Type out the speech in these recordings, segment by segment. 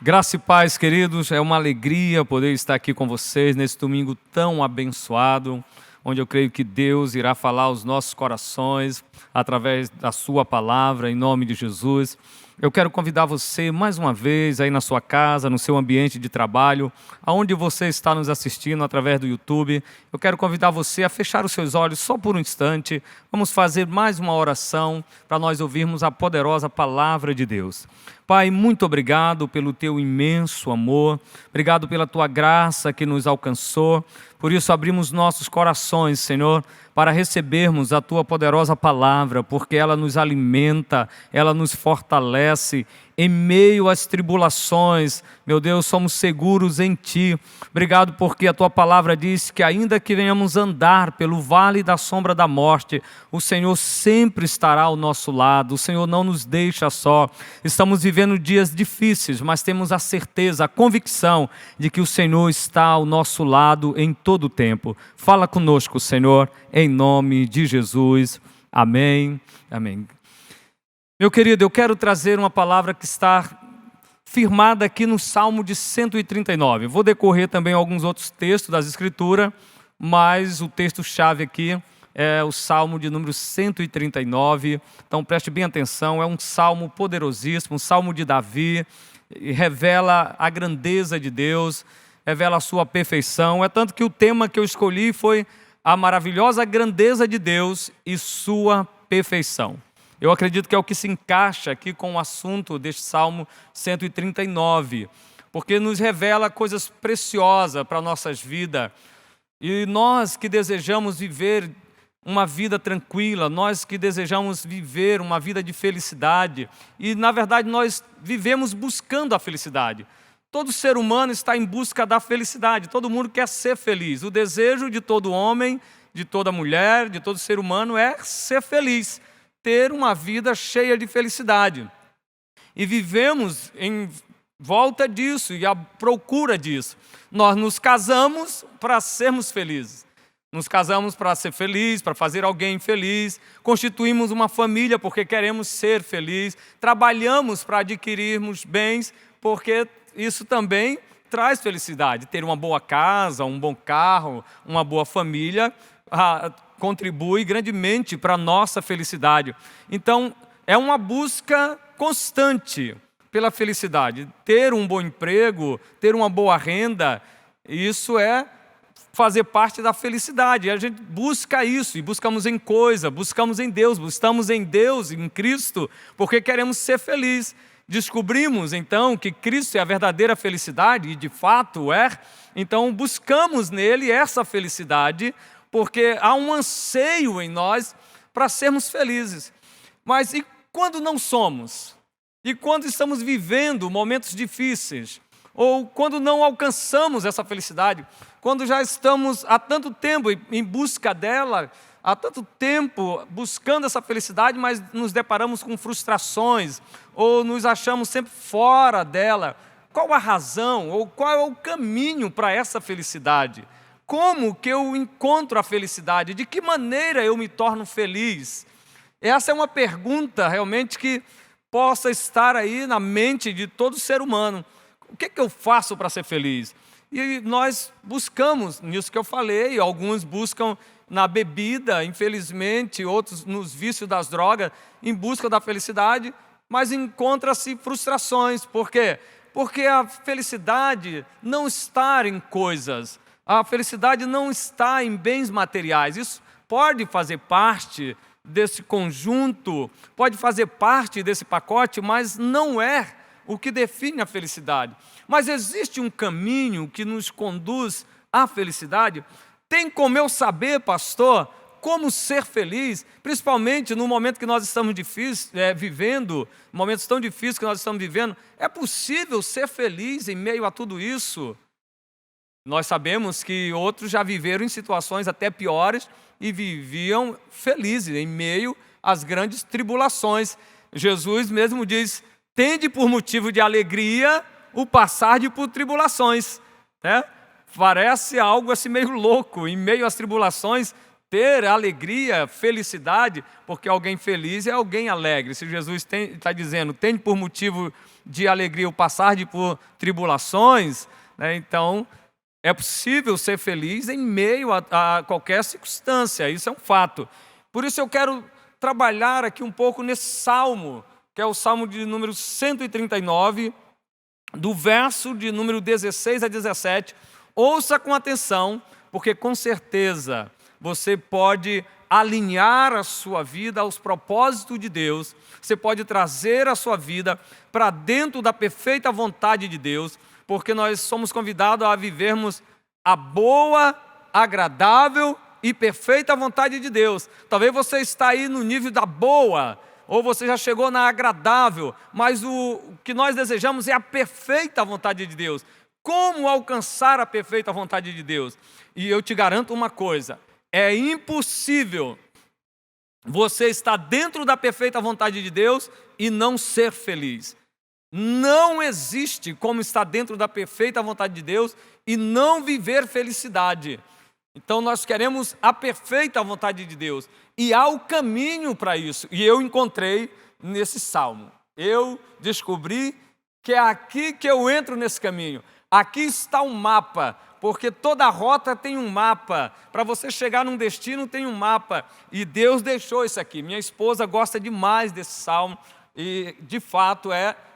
Graça e paz, queridos, é uma alegria poder estar aqui com vocês nesse domingo tão abençoado, onde eu creio que Deus irá falar aos nossos corações através da sua palavra, em nome de Jesus. Eu quero convidar você mais uma vez aí na sua casa, no seu ambiente de trabalho, aonde você está nos assistindo através do YouTube. Eu quero convidar você a fechar os seus olhos só por um instante. Vamos fazer mais uma oração para nós ouvirmos a poderosa palavra de Deus. Pai, muito obrigado pelo teu imenso amor, obrigado pela tua graça que nos alcançou. Por isso abrimos nossos corações, Senhor, para recebermos a tua poderosa palavra, porque ela nos alimenta, ela nos fortalece. Em meio às tribulações, meu Deus, somos seguros em Ti. Obrigado porque a Tua palavra diz que ainda que venhamos andar pelo vale da sombra da morte, o Senhor sempre estará ao nosso lado, o Senhor não nos deixa só. Estamos vivendo dias difíceis, mas temos a certeza, a convicção de que o Senhor está ao nosso lado em todo o tempo. Fala conosco, Senhor, em nome de Jesus. Amém. Amém. Meu querido, eu quero trazer uma palavra que está firmada aqui no Salmo de 139. Vou decorrer também alguns outros textos das Escrituras, mas o texto-chave aqui é o Salmo de número 139. Então preste bem atenção, é um salmo poderosíssimo, um salmo de Davi, revela a grandeza de Deus, revela a sua perfeição. É tanto que o tema que eu escolhi foi a maravilhosa grandeza de Deus e sua perfeição. Eu acredito que é o que se encaixa aqui com o assunto deste Salmo 139, porque nos revela coisas preciosas para nossas vidas. E nós que desejamos viver uma vida tranquila, nós que desejamos viver uma vida de felicidade, e na verdade nós vivemos buscando a felicidade. Todo ser humano está em busca da felicidade, todo mundo quer ser feliz. O desejo de todo homem, de toda mulher, de todo ser humano é ser feliz, ter uma vida cheia de felicidade. E vivemos em volta disso e à procura disso. Nós nos casamos para sermos felizes. Nos casamos para ser feliz, para fazer alguém feliz. Constituímos uma família porque queremos ser felizes. Trabalhamos para adquirirmos bens porque isso também traz felicidade. Ter uma boa casa, um bom carro, uma boa família contribui grandemente para a nossa felicidade. Então, é uma busca constante pela felicidade. Ter um bom emprego, ter uma boa renda, isso é fazer parte da felicidade. A gente busca isso e buscamos em coisa, buscamos em Deus, buscamos em Deus, em Cristo, porque queremos ser felizes. Descobrimos, então, que Cristo é a verdadeira felicidade, e de fato é. Então, buscamos nele essa felicidade, porque há um anseio em nós para sermos felizes. Mas e quando não somos? E quando estamos vivendo momentos difíceis? Ou quando não alcançamos essa felicidade? Quando já estamos há tanto tempo em busca dela, há tanto tempo buscando essa felicidade, mas nos deparamos com frustrações, ou nos achamos sempre fora dela. Qual a razão, ou qual é o caminho para essa felicidade? Como que eu encontro a felicidade? De que maneira eu me torno feliz? Essa é uma pergunta realmente que possa estar aí na mente de todo ser humano. O que eu faço para ser feliz? E nós buscamos nisso que eu falei, alguns buscam na bebida, infelizmente, outros nos vícios das drogas, em busca da felicidade, mas encontra-se frustrações. Por quê? Porque a felicidade não está em coisas, a felicidade não está em bens materiais. Isso pode fazer parte desse conjunto, pode fazer parte desse pacote, mas não é o que define a felicidade. Mas existe um caminho que nos conduz à felicidade. Tem como eu saber, pastor, como ser feliz, principalmente no momento que nós estamos vivendo, momentos tão difíceis que nós estamos vivendo? É possível ser feliz em meio a tudo isso? Nós sabemos que outros já viveram em situações até piores e viviam felizes em meio às grandes tribulações. Jesus mesmo diz: tende por motivo de alegria o passar por tribulações. Parece algo assim meio louco, em meio às tribulações, ter alegria, felicidade, porque alguém feliz é alguém alegre. Se Jesus está dizendo, tem por motivo de alegria o passar por tribulações, né? Então é possível ser feliz em meio a qualquer circunstância, isso é um fato. Por isso eu quero trabalhar aqui um pouco nesse salmo, que é o salmo de número 139, do verso de número 16 a 17. Ouça com atenção, porque com certeza você pode alinhar a sua vida aos propósitos de Deus, você pode trazer a sua vida para dentro da perfeita vontade de Deus, porque nós somos convidados a vivermos a boa, agradável e perfeita vontade de Deus. Talvez você está aí no nível da boa, ou você já chegou na agradável, mas o que nós desejamos é a perfeita vontade de Deus. Como alcançar a perfeita vontade de Deus? E eu te garanto uma coisa, é impossível você estar dentro da perfeita vontade de Deus e não ser feliz. Não existe como estar dentro da perfeita vontade de Deus e não viver felicidade. Então nós queremos a perfeita vontade de Deus e há o caminho para isso. E eu encontrei nesse salmo. Eu descobri que é aqui que eu entro nesse caminho. Aqui está um mapa, porque toda rota tem um mapa. Para você chegar num destino tem um mapa. E Deus deixou isso aqui. Minha esposa gosta demais desse salmo. E de fato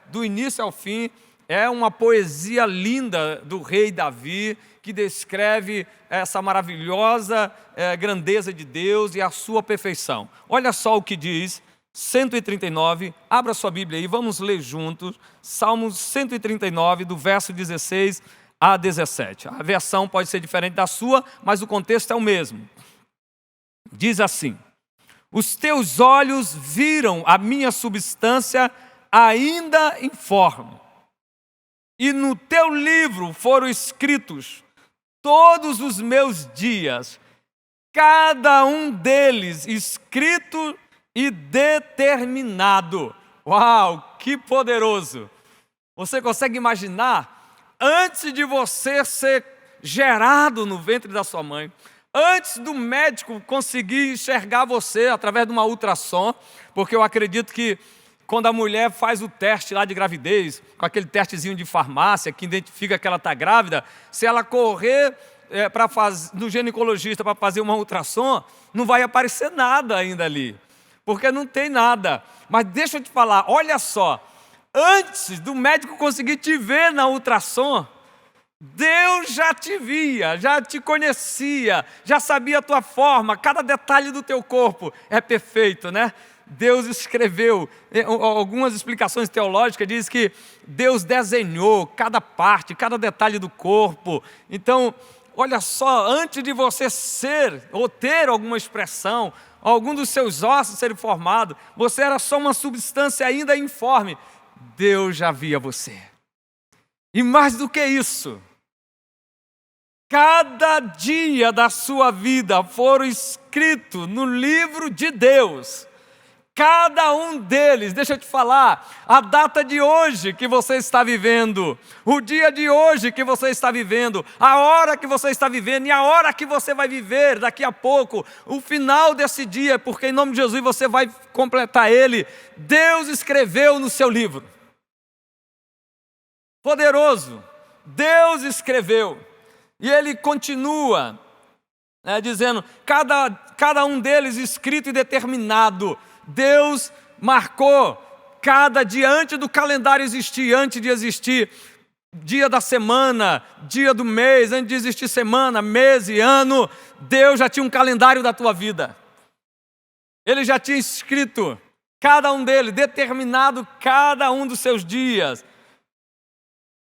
do início ao fim, é uma poesia linda do rei Davi, que descreve essa maravilhosa grandeza de Deus e a sua perfeição. Olha só o que diz 139, abra sua Bíblia aí, vamos ler juntos, Salmo 139, do verso 16 a 17. A versão pode ser diferente da sua, mas o contexto é o mesmo. Diz assim: os teus olhos viram a minha substância ainda informe, e no teu livro foram escritos todos os meus dias, cada um deles escrito e determinado. Uau, que poderoso! Você consegue imaginar, antes de você ser gerado no ventre da sua mãe, antes do médico conseguir enxergar você através de uma ultrassom, porque eu acredito que quando a mulher faz o teste lá de gravidez, com aquele testezinho de farmácia que identifica que ela está grávida, se ela correr no ginecologista para fazer uma ultrassom, não vai aparecer nada ainda ali, porque não tem nada. Mas deixa eu te falar, olha só, antes do médico conseguir te ver na ultrassom, Deus já te via, já te conhecia, já sabia a tua forma, cada detalhe do teu corpo é perfeito, né? Deus escreveu, algumas explicações teológicas dizem que Deus desenhou cada parte, cada detalhe do corpo. Então, olha só, antes de você ser ou ter alguma expressão, algum dos seus ossos serem formados, você era só uma substância ainda informe. Deus já via você. E mais do que isso, cada dia da sua vida foram escritos no livro de Deus. Cada um deles, deixa eu te falar, a data de hoje que você está vivendo, o dia de hoje que você está vivendo, a hora que você está vivendo e a hora que você vai viver daqui a pouco, o final desse dia, porque em nome de Jesus você vai completar ele, Deus escreveu no seu livro. Poderoso, Deus escreveu, e ele continua dizendo, cada um deles escrito e determinado. Deus marcou cada dia antes do calendário existir, antes de existir dia da semana, dia do mês, antes de existir semana, mês e ano, Deus já tinha um calendário da tua vida. Ele já tinha escrito cada um deles, determinado cada um dos seus dias.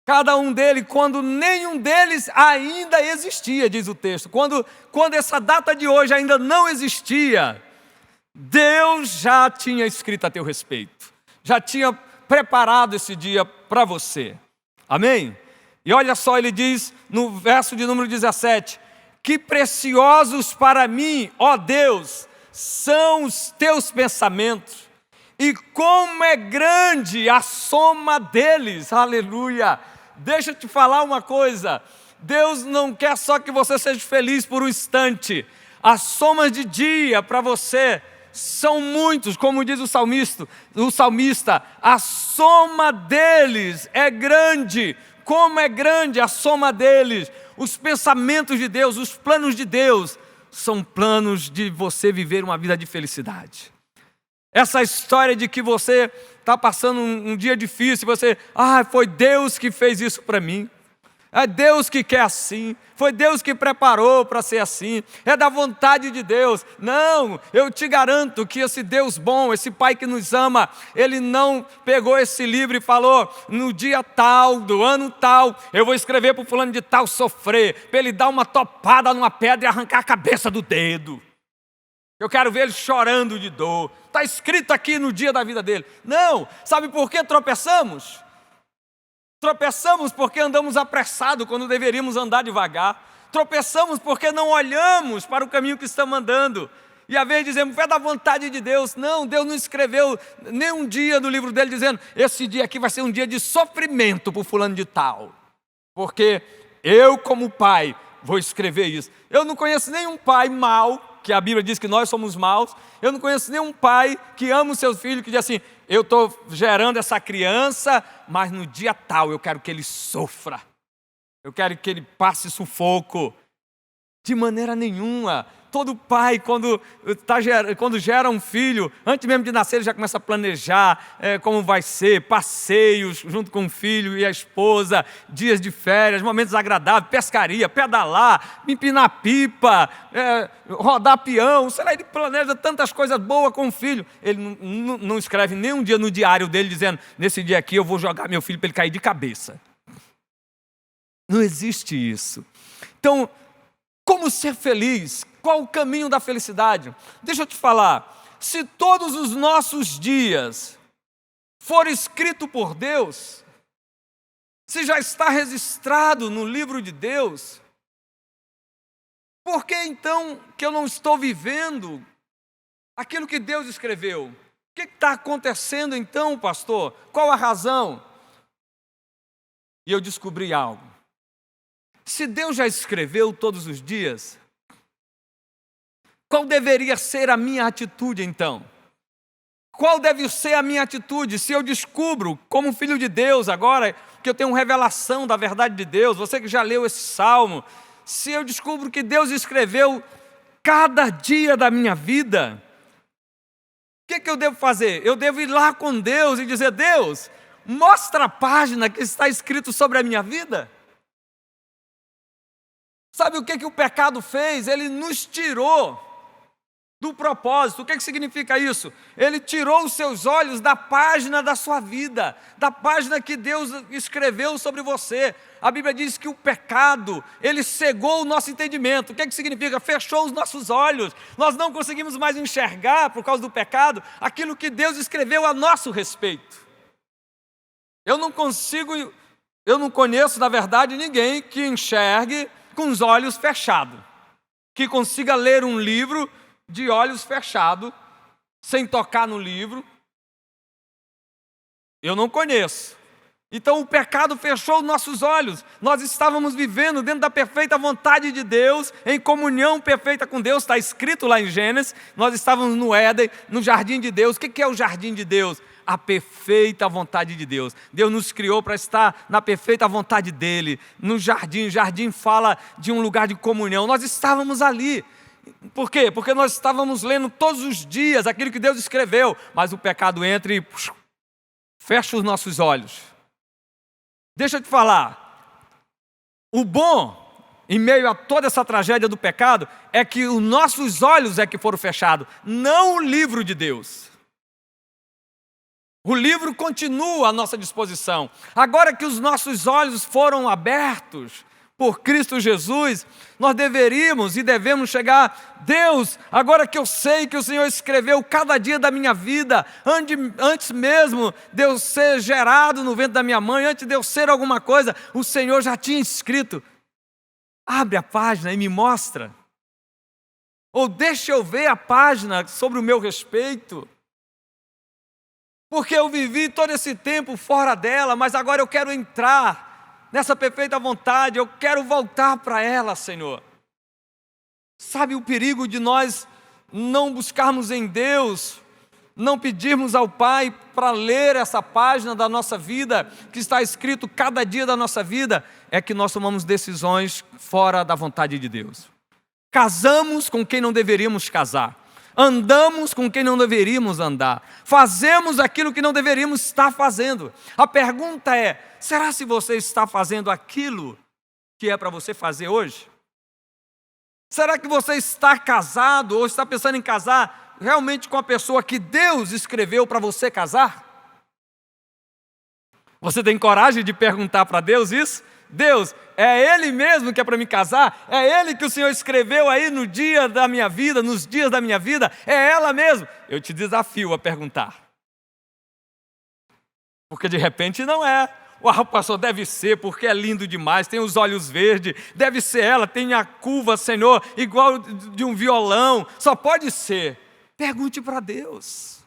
Cada um deles, quando nenhum deles ainda existia, diz o texto. Quando essa data de hoje ainda não existia, Deus já tinha escrito a teu respeito, já tinha preparado esse dia para você, amém? E olha só, ele diz no verso de número 17, que preciosos para mim, ó Deus, são os teus pensamentos, e como é grande a soma deles, aleluia. Deixa eu te falar uma coisa, Deus não quer só que você seja feliz por um instante, As somas de dia para você são muitos, como diz o salmista, a soma deles é grande. Como é grande a soma deles. Os pensamentos de Deus, os planos de Deus, são planos de você viver uma vida de felicidade. Essa história de que você está passando um dia difícil, você, foi Deus que fez isso para mim. É Deus que quer assim, foi Deus que preparou para ser assim, é da vontade de Deus. Não, eu te garanto que esse Deus bom, esse Pai que nos ama, Ele não pegou esse livro e falou, no dia tal, do ano tal, eu vou escrever para o fulano de tal sofrer, para ele dar uma topada numa pedra e arrancar a cabeça do dedo. Eu quero ver ele chorando de dor. Está escrito aqui no dia da vida dele. Não, sabe por que tropeçamos? Tropeçamos porque andamos apressados quando deveríamos andar devagar. Tropeçamos porque não olhamos para o caminho que estamos andando. E às vezes dizemos, é da vontade de Deus. Não, Deus não escreveu nenhum dia no livro dele dizendo, esse dia aqui vai ser um dia de sofrimento para o fulano de tal. Porque eu, como pai, vou escrever isso. Eu não conheço nenhum pai mau, que a Bíblia diz que nós somos maus. Eu não conheço nenhum pai que ama o seu filho, que diz assim, eu estou gerando essa criança, mas no dia tal eu quero que ele sofra. Eu quero que ele passe sufoco. De maneira nenhuma. Todo pai, quando gera um filho, antes mesmo de nascer, ele já começa a planejar como vai ser, passeios junto com o filho e a esposa, dias de férias, momentos agradáveis, pescaria, pedalar, empinar pipa, rodar peão, sei lá, ele planeja tantas coisas boas com o filho. Ele não escreve nenhum dia no diário dele dizendo, nesse dia aqui eu vou jogar meu filho para ele cair de cabeça. Não existe isso. Então, como ser feliz? Qual o caminho da felicidade? Deixa eu te falar, se todos os nossos dias forem escritos por Deus, se já está registrado no livro de Deus, por que então que eu não estou vivendo aquilo que Deus escreveu? O que está acontecendo então, pastor? Qual a razão? E eu descobri algo. Se Deus já escreveu todos os dias, qual deveria ser a minha atitude então? Qual deve ser a minha atitude se eu descubro, como filho de Deus agora, que eu tenho uma revelação da verdade de Deus, você que já leu esse salmo, se eu descubro que Deus escreveu cada dia da minha vida, o que eu devo fazer? Eu devo ir lá com Deus e dizer, Deus, mostra a página que está escrito sobre a minha vida. Sabe o que o pecado fez? Ele nos tirou do propósito. O que significa isso? Ele tirou os seus olhos da página da sua vida, da página que Deus escreveu sobre você. A Bíblia diz que o pecado, ele cegou o nosso entendimento. O que significa? Fechou os nossos olhos. Nós não conseguimos mais enxergar, por causa do pecado, aquilo que Deus escreveu a nosso respeito. Eu não conheço, na verdade, ninguém que enxergue com os olhos fechados, que consiga ler um livro de olhos fechados, sem tocar no livro. Eu não conheço. Então o pecado fechou os nossos olhos. Nós estávamos vivendo dentro da perfeita vontade de Deus, em comunhão perfeita com Deus, está escrito lá em Gênesis. Nós estávamos no Éden, no jardim de Deus. O que é o jardim de Deus? A perfeita vontade de Deus. Deus nos criou para estar na perfeita vontade dEle, no jardim. O jardim fala de um lugar de comunhão. Nós estávamos ali. Por quê? Porque nós estávamos lendo todos os dias aquilo que Deus escreveu, mas o pecado entra e fecha os nossos olhos. Deixa eu te falar, o bom, em meio a toda essa tragédia do pecado, é que os nossos olhos é que foram fechados, não o livro de Deus. O livro continua à nossa disposição. Agora que os nossos olhos foram abertos por Cristo Jesus, nós deveríamos e devemos chegar, Deus, agora que eu sei que o Senhor escreveu cada dia da minha vida, antes mesmo de eu ser gerado no ventre da minha mãe, antes de eu ser alguma coisa, o Senhor já tinha escrito. Abre a página e me mostra. Ou deixa eu ver a página sobre o meu respeito. Porque eu vivi todo esse tempo fora dela, mas agora eu quero entrar nessa perfeita vontade, eu quero voltar para ela, Senhor. Sabe o perigo de nós não buscarmos em Deus, não pedirmos ao Pai para ler essa página da nossa vida, que está escrito cada dia da nossa vida, é que nós tomamos decisões fora da vontade de Deus. Casamos com quem não deveríamos casar, andamos com quem não deveríamos andar, fazemos aquilo que não deveríamos estar fazendo. A pergunta é: será se você está fazendo aquilo que é para você fazer hoje? Será que você está casado ou está pensando em casar realmente com a pessoa que Deus escreveu para você casar? Você tem coragem de perguntar para Deus isso? Deus, é Ele mesmo que é para me casar? É Ele que o Senhor escreveu aí no dia da minha vida, nos dias da minha vida? É ela mesmo? Eu te desafio a perguntar. Porque de repente não é. O pastor, deve ser, porque é lindo demais, tem os olhos verdes, deve ser ela, tem a curva, Senhor, igual de um violão, só pode ser. Pergunte para Deus.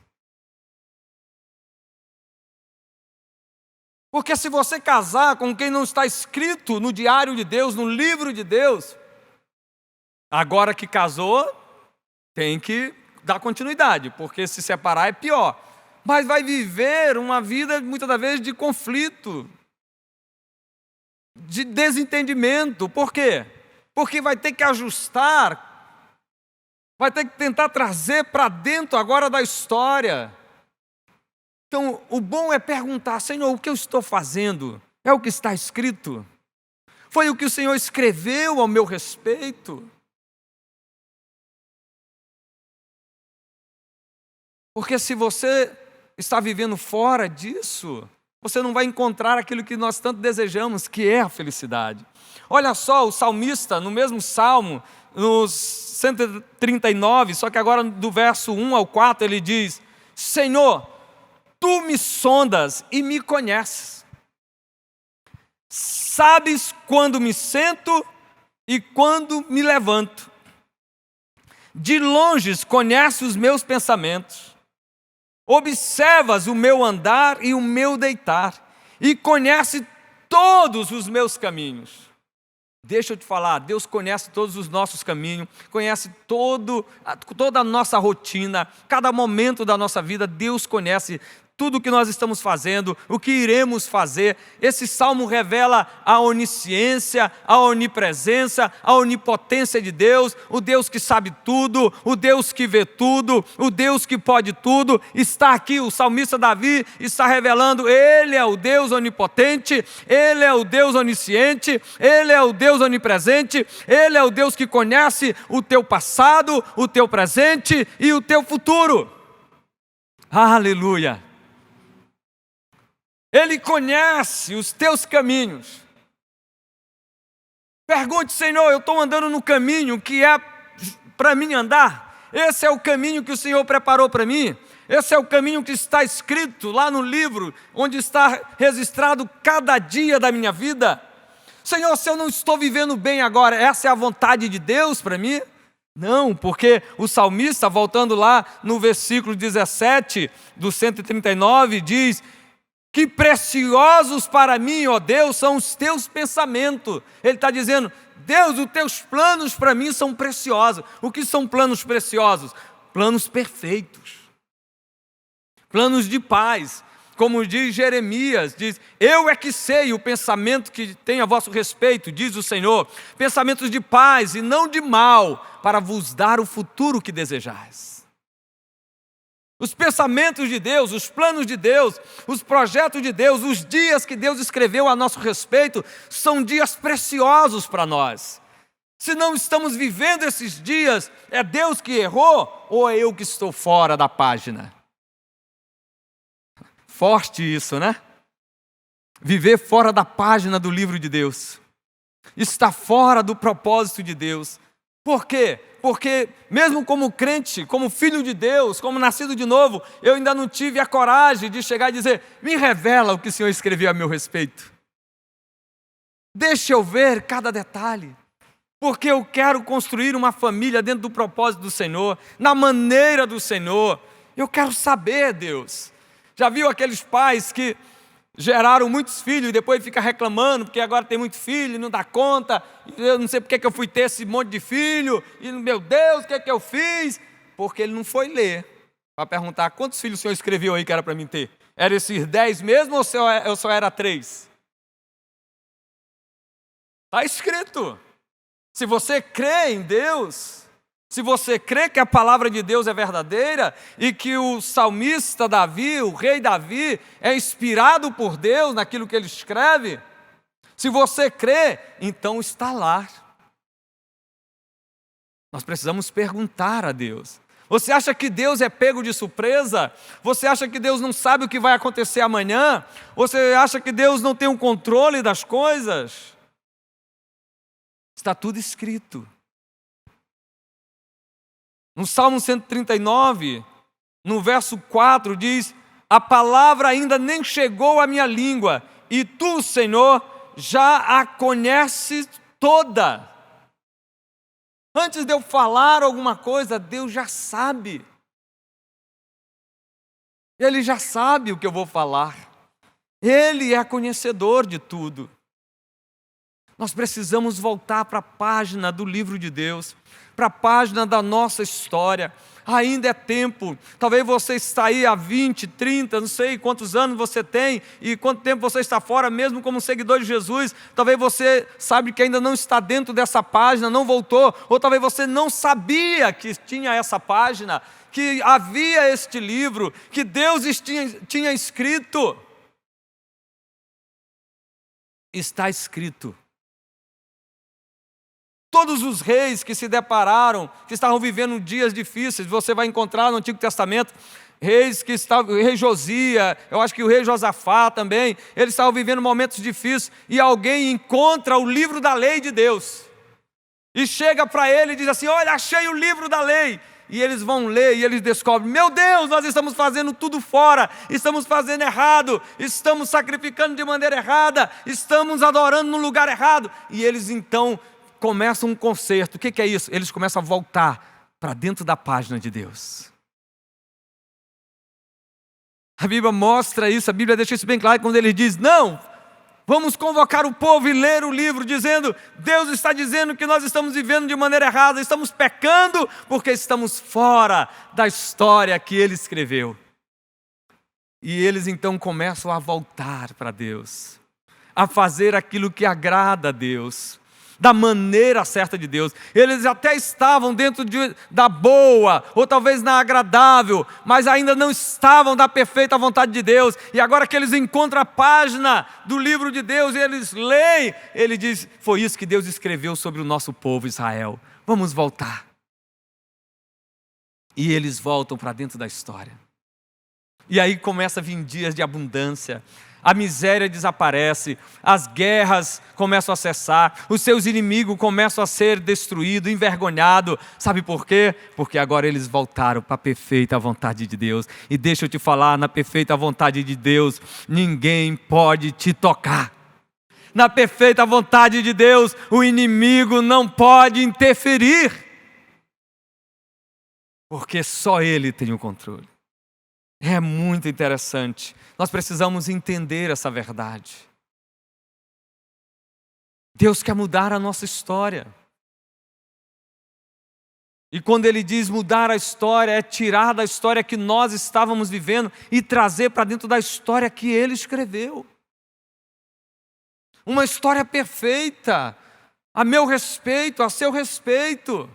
Porque se você casar com quem não está escrito no diário de Deus, no livro de Deus, agora que casou, tem que dar continuidade, porque se separar é pior. Mas vai viver uma vida, muitas das vezes, de conflito, de desentendimento. Por quê? Porque vai ter que ajustar, vai ter que tentar trazer para dentro agora da história. Então, o bom é perguntar: Senhor, o que eu estou fazendo? É o que está escrito? Foi o que o Senhor escreveu ao meu respeito? Porque se você está vivendo fora disso, você não vai encontrar aquilo que nós tanto desejamos, que é a felicidade. Olha só, o salmista, no mesmo salmo, no 139, só que agora do verso 1 ao 4, ele diz: Senhor, Tu me sondas e me conheces. Sabes quando me sento e quando me levanto. De longe conheces os meus pensamentos. Observas o meu andar e o meu deitar, e conhece todos os meus caminhos. Deixa eu te falar, Deus conhece todos os nossos caminhos, conhece toda a nossa rotina, cada momento da nossa vida, Deus conhece tudo o que nós estamos fazendo, o que iremos fazer. Esse salmo revela a onisciência, a onipresença, a onipotência de Deus, o Deus que sabe tudo, o Deus que vê tudo, o Deus que pode tudo. Está aqui, o salmista Davi está revelando: Ele é o Deus onipotente, Ele é o Deus onisciente, Ele é o Deus onipresente, Ele é o Deus que conhece o teu passado, o teu presente e o teu futuro. Aleluia! Ele conhece os teus caminhos. Pergunte: Senhor, eu estou andando no caminho que é para mim andar? Esse é o caminho que o Senhor preparou para mim? Esse é o caminho que está escrito lá no livro, onde está registrado cada dia da minha vida? Senhor, se eu não estou vivendo bem agora, essa é a vontade de Deus para mim? Não, porque o salmista, voltando lá no versículo 17 do 139, diz: que preciosos para mim, ó Deus, são os teus pensamentos. Ele está dizendo: Deus, os teus planos para mim são preciosos. O que são planos preciosos? Planos perfeitos, planos de paz. Como diz Jeremias, diz: eu é que sei o pensamento que tenho a vosso respeito, diz o Senhor, pensamentos de paz e não de mal, para vos dar o futuro que desejais. Os pensamentos de Deus, os planos de Deus, os projetos de Deus, os dias que Deus escreveu a nosso respeito, são dias preciosos para nós. Se não estamos vivendo esses dias, é Deus que errou ou é eu que estou fora da página? Forte isso, né? Viver fora da página do livro de Deus. Está fora do propósito de Deus. Por quê? Porque mesmo como crente, como filho de Deus, como nascido de novo, eu ainda não tive a coragem de chegar e dizer: me revela o que o Senhor escreveu a meu respeito. Deixa eu ver cada detalhe. Porque eu quero construir uma família dentro do propósito do Senhor, na maneira do Senhor. Eu quero saber, Deus. Já viu aqueles pais que geraram muitos filhos e depois fica reclamando porque agora tem muito filho e não dá conta, eu não sei porque que eu fui ter esse monte de filho, e meu Deus, o que é que eu fiz? Porque ele não foi ler para perguntar quantos filhos o senhor escreveu aí que era para mim ter. Era esses 10 mesmo ou eu só era 3? Está escrito. Se você crê em Deus, se você crê que a palavra de Deus é verdadeira e que o salmista Davi, o rei Davi, é inspirado por Deus naquilo que ele escreve, se você crê, então está lá. Nós precisamos perguntar a Deus. Você acha que Deus é pego de surpresa? Você acha que Deus não sabe o que vai acontecer amanhã? Você acha que Deus não tem o controle das coisas? Está tudo escrito. No Salmo 139, no verso 4, diz: a palavra ainda nem chegou à minha língua, e tu, Senhor, já a conheces toda. Antes de eu falar alguma coisa, Deus já sabe. Ele já sabe o que eu vou falar. Ele é conhecedor de tudo. Nós precisamos voltar para a página do livro de Deus, para a página da nossa história. Ainda é tempo. Talvez você está aí há 20, 30, não sei quantos anos você tem e quanto tempo você está fora, mesmo como seguidor de Jesus. Talvez você sabe que ainda não está dentro dessa página, não voltou, ou talvez você não sabia que tinha essa página, que havia este livro, que Deus tinha escrito. Está escrito. Todos os reis que se depararam, que estavam vivendo dias difíceis, você vai encontrar no Antigo Testamento, reis que estavam, o rei Josias, eu acho que o rei Josafá também, eles estavam vivendo momentos difíceis, e alguém encontra o livro da lei de Deus, e chega para ele e diz assim: olha, achei o livro da lei. E eles vão ler e eles descobrem: meu Deus, nós estamos fazendo tudo fora, estamos fazendo errado, estamos sacrificando de maneira errada, estamos adorando no lugar errado. E eles então começam um conserto. O que é isso? Eles começam a voltar para dentro da página de Deus. A Bíblia mostra isso, a Bíblia deixa isso bem claro quando ele diz: não, vamos convocar o povo e ler o livro, dizendo: Deus está dizendo que nós estamos vivendo de maneira errada, estamos pecando porque estamos fora da história que Ele escreveu. E eles então começam a voltar para Deus, a fazer aquilo que agrada a Deus, da maneira certa de Deus. Eles até estavam dentro da boa, ou talvez na agradável, mas ainda não estavam da perfeita vontade de Deus. E agora que eles encontram a página do livro de Deus e eles leem, ele diz: foi isso que Deus escreveu sobre o nosso povo Israel. Vamos voltar. E eles voltam para dentro da história. E aí começa a vir dias de abundância. A miséria desaparece, as guerras começam a cessar, os seus inimigos começam a ser destruídos, envergonhados. Sabe por quê? Porque agora eles voltaram para a perfeita vontade de Deus. E deixa eu te falar, na perfeita vontade de Deus, ninguém pode te tocar. Na perfeita vontade de Deus, o inimigo não pode interferir. Porque só Ele tem o controle. É muito interessante. Nós precisamos entender essa verdade. Deus quer mudar a nossa história. E quando Ele diz mudar a história, é tirar da história que nós estávamos vivendo e trazer para dentro da história que Ele escreveu. Uma história perfeita, a meu respeito, a seu respeito.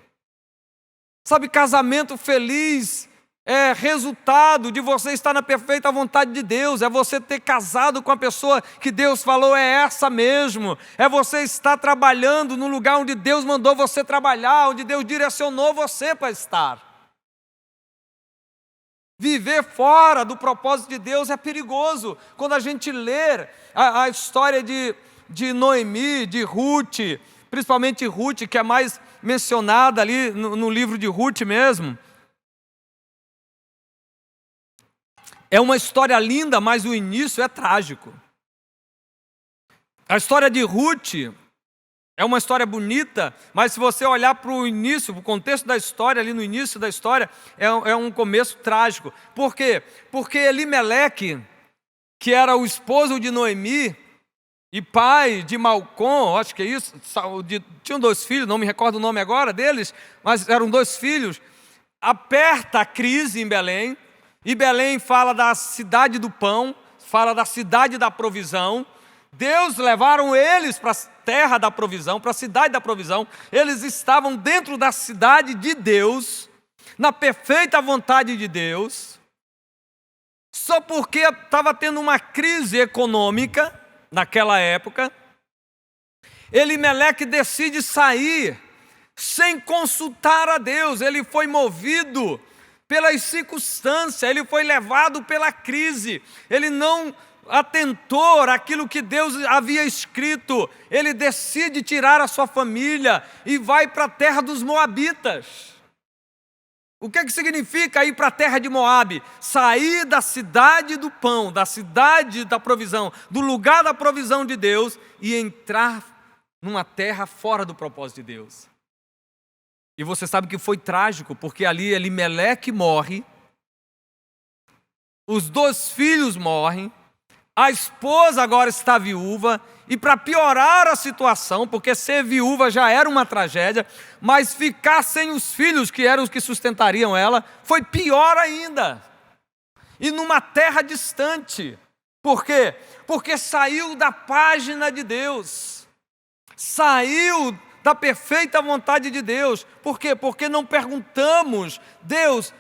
Sabe, casamento feliz é resultado de você estar na perfeita vontade de Deus, é você ter casado com a pessoa que Deus falou, é essa mesmo, é você estar trabalhando no lugar onde Deus mandou você trabalhar, onde Deus direcionou você para estar. Viver fora do propósito de Deus é perigoso. Quando a gente lê a história de Noemi, de Ruth, principalmente Ruth, que é mais mencionada ali no livro de Ruth mesmo, é uma história linda, mas o início é trágico. A história de Ruth é uma história bonita, mas se você olhar para o início, para o contexto da história, ali no início da história, é um começo trágico. Por quê? Porque Elimeleque que era o esposo de Noemi e pai de Malcom, acho que é isso, tinham 2 filhos, não me recordo o nome agora deles, mas eram 2 filhos, aperta a crise em Belém, e Belém fala da cidade do pão, fala da cidade da provisão. Deus levaram eles para a terra da provisão, para a cidade da provisão. Eles estavam dentro da cidade de Deus, na perfeita vontade de Deus, só porque estava tendo uma crise econômica naquela época. Elimeleque decide sair sem consultar a Deus. Ele foi movido pelas circunstâncias, ele foi levado pela crise, ele não atentou àquilo que Deus havia escrito. Ele decide tirar a sua família e vai para a terra dos Moabitas. O que significa ir para a terra de Moabe? Sair da cidade do pão, da cidade da provisão, do lugar da provisão de Deus e entrar numa terra fora do propósito de Deus. E você sabe que foi trágico, porque ali Elimeleque morre, os 2 filhos morrem, a esposa agora está viúva, e para piorar a situação, porque ser viúva já era uma tragédia, mas ficar sem os filhos, que eram os que sustentariam ela, foi pior ainda. E numa terra distante. Por quê? Porque saiu da página de Deus, saiu da perfeita vontade de Deus. Por quê? Porque não perguntamos, Deus,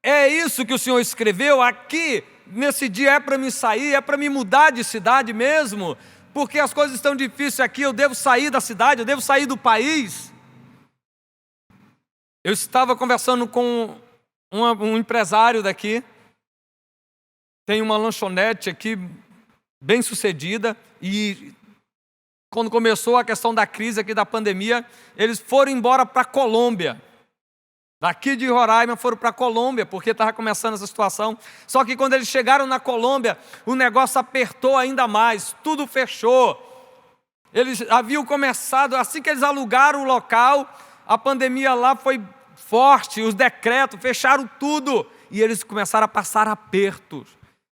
é isso que o Senhor escreveu aqui, nesse dia é para me sair, é para me mudar de cidade mesmo, porque as coisas estão difíceis aqui, eu devo sair da cidade, eu devo sair do país. Eu estava conversando com um empresário daqui, tem uma lanchonete aqui, bem sucedida, e quando começou a questão da crise aqui da pandemia, eles foram embora para a Colômbia. Daqui de Roraima foram para a Colômbia, porque estava começando essa situação. Só que quando eles chegaram na Colômbia, o negócio apertou ainda mais, tudo fechou. Eles haviam começado, assim que eles alugaram o local, a pandemia lá foi forte, os decretos, fecharam tudo. E eles começaram a passar apertos.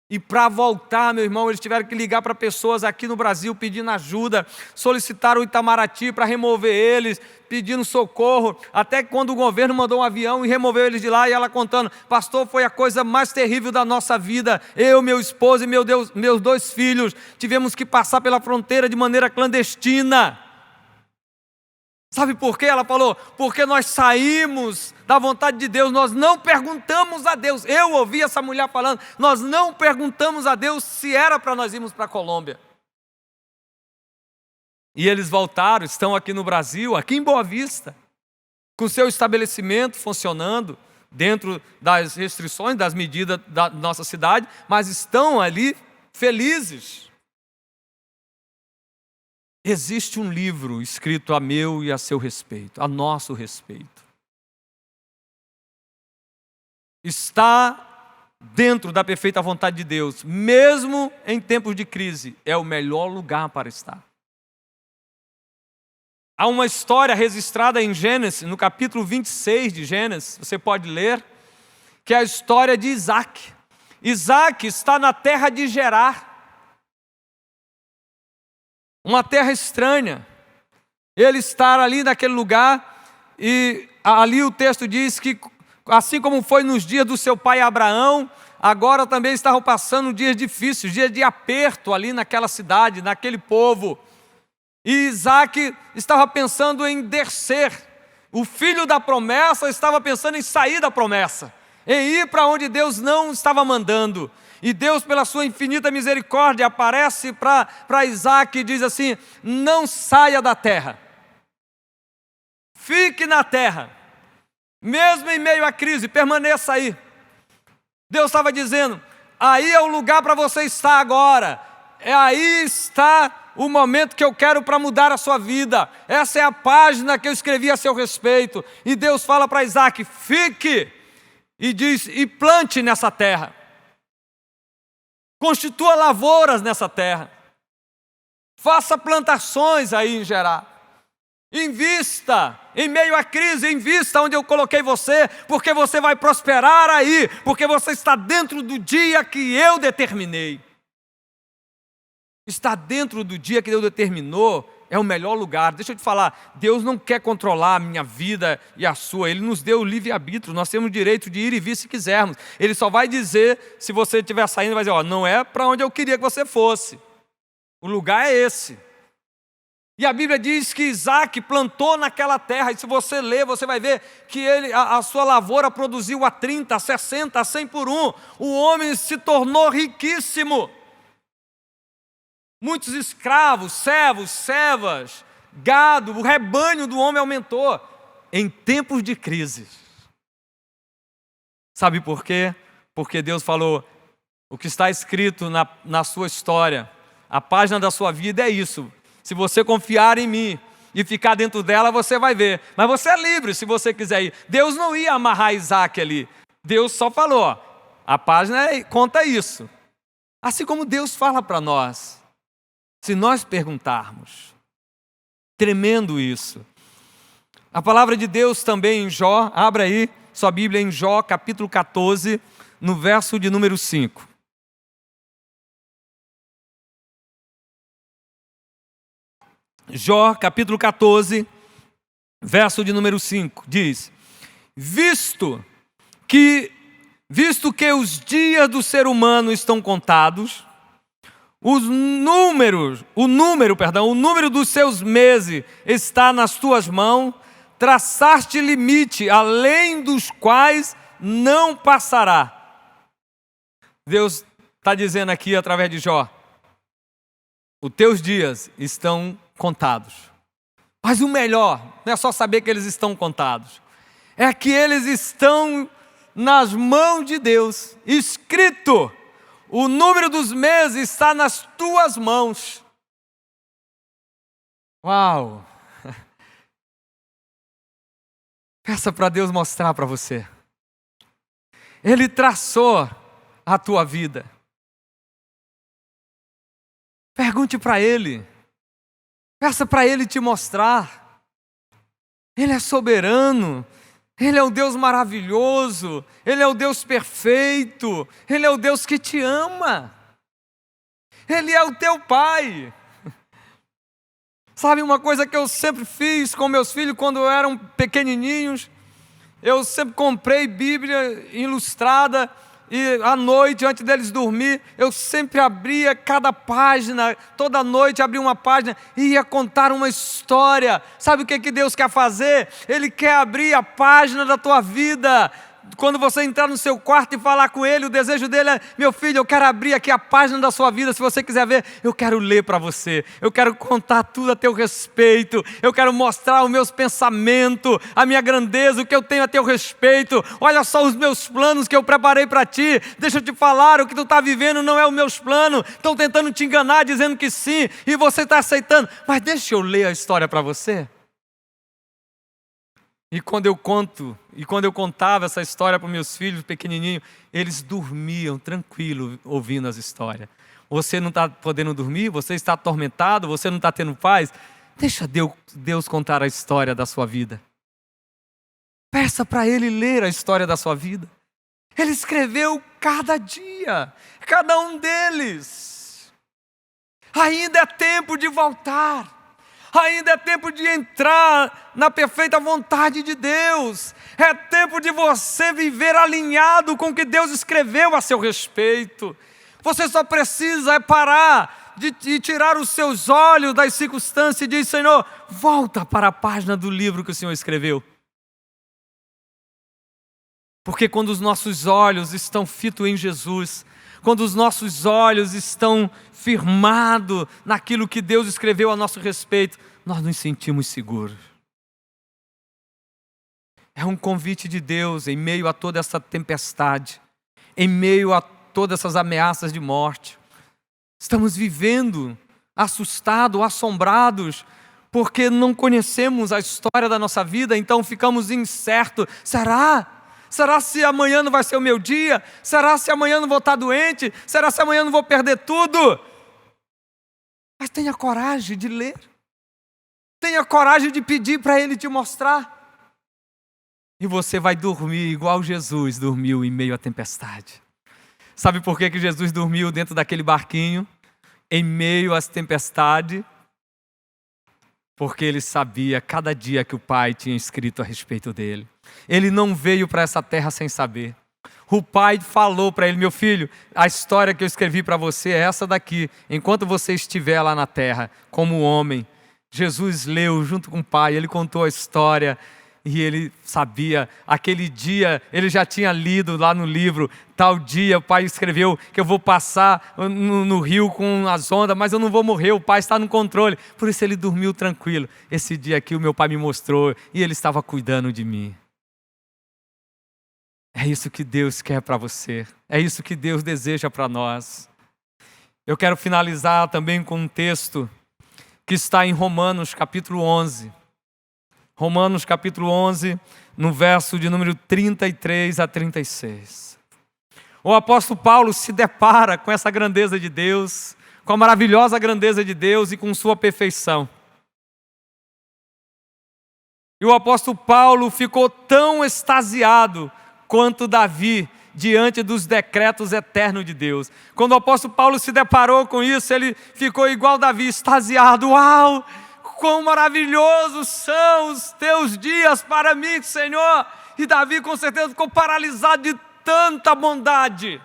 E para voltar, meu irmão, eles tiveram que ligar para pessoas aqui no Brasil pedindo ajuda, solicitaram o Itamaraty para remover eles, pedindo socorro, até que quando o governo mandou um avião e removeu eles de lá, e ela contando, pastor, foi a coisa mais terrível da nossa vida, eu, meu esposo e meus 2 filhos, tivemos que passar pela fronteira de maneira clandestina. Sabe por quê? Ela falou, porque nós saímos da vontade de Deus, nós não perguntamos a Deus. Eu ouvi essa mulher falando, nós não perguntamos a Deus se era para nós irmos para a Colômbia. E eles voltaram, estão aqui no Brasil, aqui em Boa Vista, com seu estabelecimento funcionando, dentro das restrições, das medidas da nossa cidade, mas estão ali felizes. Existe um livro escrito a meu e a seu respeito, a nosso respeito. Está dentro da perfeita vontade de Deus, mesmo em tempos de crise, é o melhor lugar para estar. Há uma história registrada em Gênesis, no capítulo 26 de Gênesis, você pode ler, que é a história de Isaac. Isaac está na terra de Gerar, uma terra estranha. Ele está ali naquele lugar, e ali o texto diz que, assim como foi nos dias do seu pai Abraão, agora também estavam passando dias difíceis, dias de aperto ali naquela cidade, naquele povo. E Isaac estava pensando em descer. O filho da promessa estava pensando em sair da promessa, em ir para onde Deus não estava mandando. E Deus, pela sua infinita misericórdia, aparece para Isaac e diz assim, não saia da terra, fique na terra, mesmo em meio à crise, permaneça aí. Deus estava dizendo, aí é o lugar para você estar agora, aí está o momento que eu quero para mudar a sua vida, essa é a página que eu escrevi a seu respeito. E Deus fala para Isaac, fique, e diz, e plante nessa terra. Constitua lavouras nessa terra. Faça plantações aí em Gerar. Invista em meio à crise, invista onde eu coloquei você, porque você vai prosperar aí, porque você está dentro do dia que eu determinei. Estar dentro do dia que Deus determinou é o melhor lugar. Deixa eu te falar, Deus não quer controlar a minha vida e a sua. Ele nos deu o livre-arbítrio, nós temos o direito de ir e vir se quisermos. Ele só vai dizer, se você estiver saindo, vai dizer, não é para onde eu queria que você fosse. O lugar é esse. E a Bíblia diz que Isaac plantou naquela terra, e se você ler, você vai ver que a sua lavoura produziu a 30, a 60, a 100 por um. O homem se tornou riquíssimo. Muitos escravos, servos, servas, gado, o rebanho do homem aumentou em tempos de crise. Sabe por quê? Porque Deus falou, o que está escrito na sua história, a página da sua vida é isso. Se você confiar em mim e ficar dentro dela, você vai ver. Mas você é livre se você quiser ir. Deus não ia amarrar Isaac ali. Deus só falou, a página conta isso. Assim como Deus fala para nós. Se nós perguntarmos, tremendo isso. A palavra de Deus também em Jó, abra aí sua Bíblia em Jó, capítulo 14, no verso de número 5. Jó, capítulo 14, verso de número 5, diz: Visto que os dias do ser humano estão contados, o número dos seus meses está nas tuas mãos, traçaste limite, além dos quais não passará. Deus está dizendo aqui através de Jó, os teus dias estão contados. Mas o melhor, não é só saber que eles estão contados, é que eles estão nas mãos de Deus, escrito. O número dos meses está nas tuas mãos. Uau! Peça para Deus mostrar para você. Ele traçou a tua vida. Pergunte para Ele. Peça para Ele te mostrar. Ele é soberano. Ele é o Deus maravilhoso, Ele é o Deus perfeito, Ele é o Deus que te ama, Ele é o teu Pai. Sabe uma coisa que eu sempre fiz com meus filhos quando eram pequenininhos? Eu sempre comprei Bíblia ilustrada e à noite, antes deles dormir, eu sempre abria cada página, toda noite abria uma página e ia contar uma história. Sabe o que Deus quer fazer? Ele quer abrir a página da tua vida. Quando você entrar no seu quarto e falar com Ele, o desejo dele é, meu filho, eu quero abrir aqui a página da sua vida, se você quiser ver, eu quero ler para você, eu quero contar tudo a teu respeito, eu quero mostrar os meus pensamentos, a minha grandeza, o que eu tenho a teu respeito, olha só os meus planos que eu preparei para ti, deixa eu te falar, o que tu está vivendo não é os meus planos, estão tentando te enganar, dizendo que sim, e você está aceitando, mas deixa eu ler a história para você. E quando eu contava essa história para meus filhos pequenininhos, eles dormiam tranquilo ouvindo as histórias. Você não está podendo dormir? Você está atormentado? Você não está tendo paz? Deixa Deus contar a história da sua vida. Peça para Ele ler a história da sua vida. Ele escreveu cada dia, cada um deles. Ainda é tempo de voltar. Ainda é tempo de entrar na perfeita vontade de Deus. É tempo de você viver alinhado com o que Deus escreveu a seu respeito. Você só precisa parar de tirar os seus olhos das circunstâncias e dizer, Senhor, volta para a página do livro que o Senhor escreveu. Porque quando os nossos olhos estão fitos em Jesus, quando os nossos olhos estão firmados naquilo que Deus escreveu a nosso respeito, nós nos sentimos seguros. É um convite de Deus em meio a toda essa tempestade, em meio a todas essas ameaças de morte. Estamos vivendo assustados, assombrados, porque não conhecemos a história da nossa vida, então ficamos incertos. Será se amanhã não vai ser o meu dia? Será se amanhã não vou estar doente? Será se amanhã não vou perder tudo? Mas tenha coragem de ler. Tenha coragem de pedir para Ele te mostrar. E você vai dormir igual Jesus dormiu em meio à tempestade. Sabe por que Jesus dormiu dentro daquele barquinho? em meio às tempestades, porque ele sabia cada dia que o Pai tinha escrito a respeito dele. Ele não veio para essa terra sem saber. O Pai falou para ele: meu filho, a história que eu escrevi para você é essa daqui. Enquanto você estiver lá na terra, como homem. Jesus leu junto com o Pai, ele contou a história e ele sabia. Aquele dia, ele já tinha lido lá no livro, tal dia o Pai escreveu que eu vou passar no rio com as ondas, mas eu não vou morrer, o Pai está no controle. Por isso ele dormiu tranquilo. Esse dia aqui o meu Pai me mostrou e ele estava cuidando de mim. É isso que Deus quer para você. É isso que Deus deseja para nós. Eu quero finalizar também com um texto que está em Romanos capítulo 11. Romanos capítulo 11, no verso de número 33 a 36. O apóstolo Paulo se depara com essa grandeza de Deus, com a maravilhosa grandeza de Deus e com sua perfeição. E o apóstolo Paulo ficou tão extasiado quanto Davi diante dos decretos eternos de Deus. Quando o apóstolo Paulo se deparou com isso, ele ficou igual Davi, extasiado. Uau, quão maravilhosos são os teus dias para mim, Senhor. E Davi com certeza ficou paralisado de tanta bondade.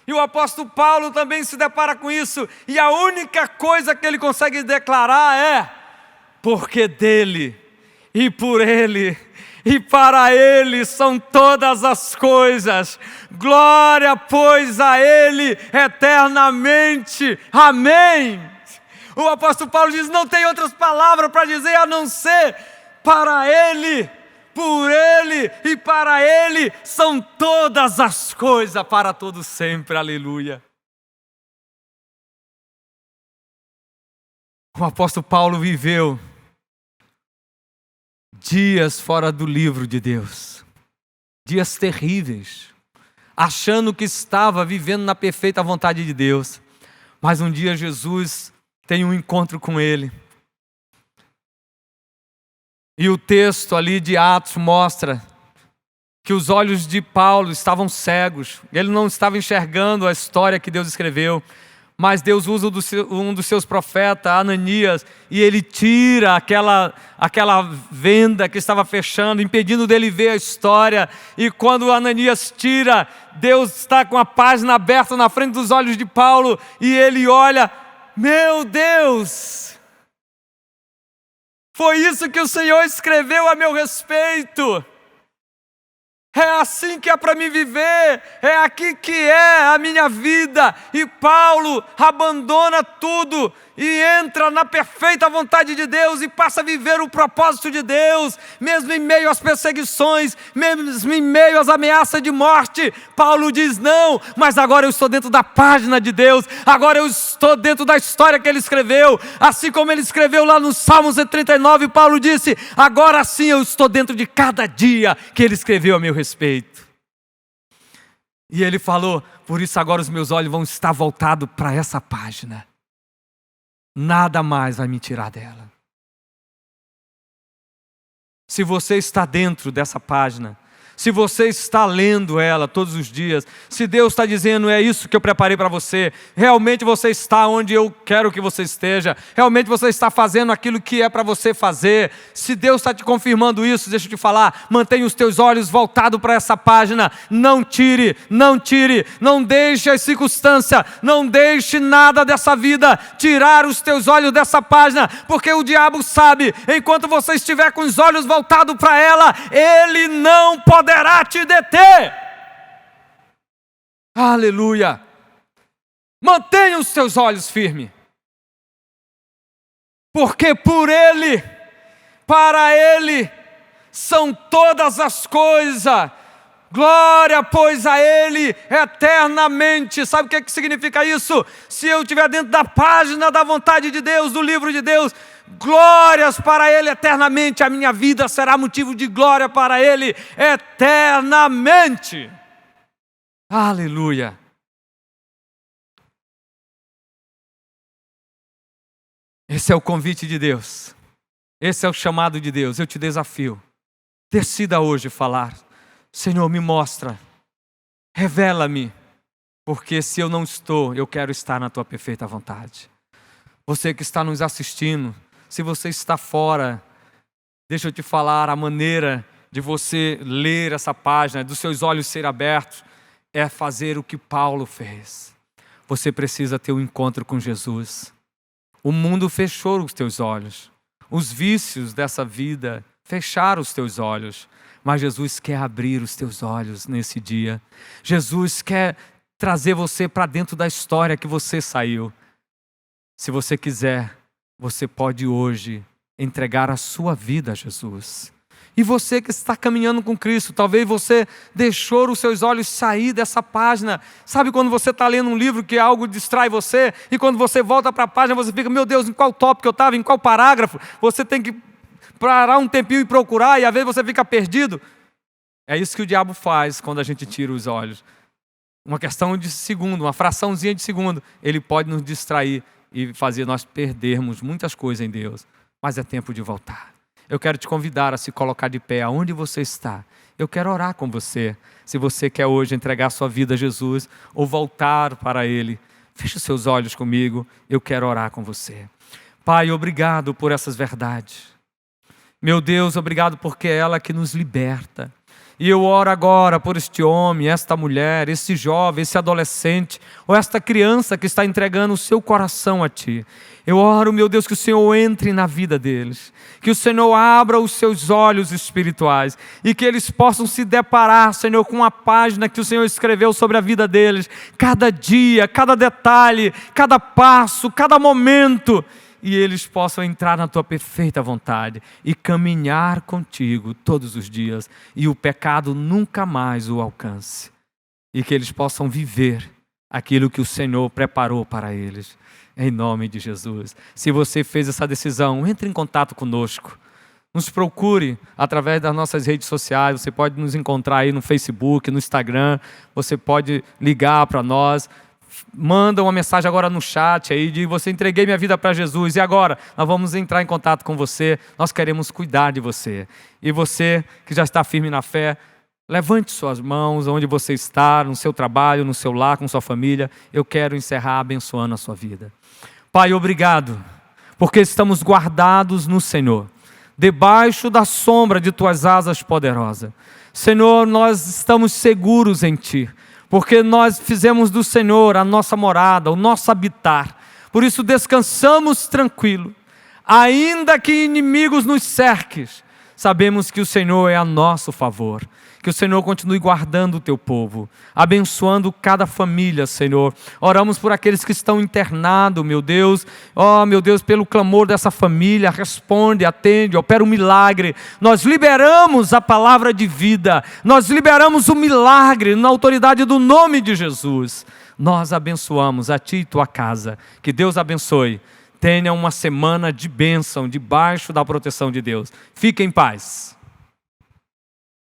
E o apóstolo Paulo também se depara com isso. E a única coisa que ele consegue declarar é: porque dele, e por ele, e para ele são todas as coisas. Glória, pois, a ele eternamente. Amém. O apóstolo Paulo diz: não tem outras palavras para dizer a não ser para ele, por ele e para ele são todas as coisas, para todo sempre. Aleluia. O apóstolo Paulo viveu dias fora do livro de Deus, dias terríveis, achando que estava vivendo na perfeita vontade de Deus. Mas um dia Jesus tem um encontro com ele. E o texto ali de Atos mostra que os olhos de Paulo estavam cegos. Ele não estava enxergando a história que Deus escreveu. Mas Deus usa um dos seus profetas, Ananias, e ele tira aquela venda que estava fechando, impedindo dele ver a história. E quando Ananias tira, Deus está com a página aberta na frente dos olhos de Paulo, e ele olha: meu Deus, foi isso que o Senhor escreveu a meu respeito. É assim que é para mim viver, é aqui que é a minha vida. E Paulo abandona tudo e entra na perfeita vontade de Deus e passa a viver o propósito de Deus, mesmo em meio às perseguições, mesmo em meio às ameaças de morte. Paulo diz: não, mas agora eu estou dentro da página de Deus, agora eu estou dentro da história que ele escreveu. Assim como ele escreveu lá no Salmo 139, Paulo disse: agora sim eu estou dentro de cada dia que ele escreveu a meu respeito. E ele falou: por isso agora os meus olhos vão estar voltados para essa página. Nada mais vai me tirar dela. Se você está dentro dessa página, se você está lendo ela todos os dias, se Deus está dizendo: é isso que eu preparei para você, realmente você está onde eu quero que você esteja, realmente você está fazendo aquilo que é para você fazer, se Deus está te confirmando isso, deixa eu te falar, mantenha os teus olhos voltados para essa página, não tire, não deixe as circunstâncias, não deixe nada dessa vida tirar os teus olhos dessa página, porque o diabo sabe, enquanto você estiver com os olhos voltados para ela, ele não poderá te deter. Aleluia. Mantenha os teus olhos firmes, porque por ele, para ele são todas as coisas. Glória, pois, a ele eternamente. Sabe o que significa isso? Se eu estiver dentro da página da vontade de Deus, do livro de Deus, glórias para ele eternamente. A minha vida será motivo de glória para ele eternamente. Aleluia. Esse é o convite de Deus. Esse é o chamado de Deus. Eu te desafio. Decida hoje falar: Senhor, me mostra, revela-me, porque se eu não estou, eu quero estar na tua perfeita vontade. Você que está nos assistindo, se você está fora, deixa eu te falar, a maneira de você ler essa página, dos seus olhos serem abertos, é fazer o que Paulo fez. Você precisa ter um encontro com Jesus. O mundo fechou os teus olhos. Os vícios dessa vida fecharam os teus olhos. Mas Jesus quer abrir os teus olhos nesse dia. Jesus quer trazer você para dentro da história que você saiu. Se você quiser, você pode hoje entregar a sua vida a Jesus. E você que está caminhando com Cristo, talvez você deixou os seus olhos sair dessa página. Sabe quando você está lendo um livro que algo distrai você, e quando você volta para a página, você fica, meu Deus, em qual tópico eu estava, em qual parágrafo? Você tem que parar um tempinho e procurar, e às vezes você fica perdido. É isso que o diabo faz quando a gente tira os olhos. Uma questão de segundo, uma fraçãozinha de segundo, ele pode nos distrair e fazer nós perdermos muitas coisas em Deus. Mas é tempo de voltar. Eu quero te convidar a se colocar de pé aonde você está. Eu quero orar com você. Se você quer hoje entregar sua vida a Jesus ou voltar para Ele, feche os seus olhos comigo. Eu quero orar com você. Pai, obrigado por essas verdades. Meu Deus, obrigado porque é ela que nos liberta. E eu oro agora por este homem, esta mulher, esse jovem, esse adolescente, ou esta criança que está entregando o seu coração a Ti. Eu oro, meu Deus, que o Senhor entre na vida deles, que o Senhor abra os seus olhos espirituais e que eles possam se deparar, Senhor, com a página que o Senhor escreveu sobre a vida deles, cada dia, cada detalhe, cada passo, cada momento, e eles possam entrar na Tua perfeita vontade e caminhar contigo todos os dias e o pecado nunca mais o alcance, e que eles possam viver aquilo que o Senhor preparou para eles. Em nome de Jesus. Se você fez essa decisão, entre em contato conosco. Nos procure através das nossas redes sociais. Você pode nos encontrar aí no Facebook, no Instagram. Você pode ligar para nós. Manda uma mensagem agora no chat aí de você, entreguei minha vida para Jesus. E agora? Nós vamos entrar em contato com você. Nós queremos cuidar de você. E você que já está firme na fé, levante suas mãos onde você está, no seu trabalho, no seu lar, com sua família. Eu quero encerrar abençoando a sua vida. Pai, obrigado, porque estamos guardados no Senhor, debaixo da sombra de Tuas asas poderosas. Senhor, nós estamos seguros em Ti, porque nós fizemos do Senhor a nossa morada, o nosso habitar. Por isso descansamos tranquilo, ainda que inimigos nos cerquem, sabemos que o Senhor é a nosso favor. Que o Senhor continue guardando o Teu povo, abençoando cada família, Senhor. Oramos por aqueles que estão internados, meu Deus. Oh, meu Deus, pelo clamor dessa família, responde, atende, opera um milagre. Nós liberamos a palavra de vida, nós liberamos o milagre na autoridade do nome de Jesus. Nós abençoamos a Ti e Tua casa. Que Deus abençoe. Tenha uma semana de bênção, debaixo da proteção de Deus. Fique em paz.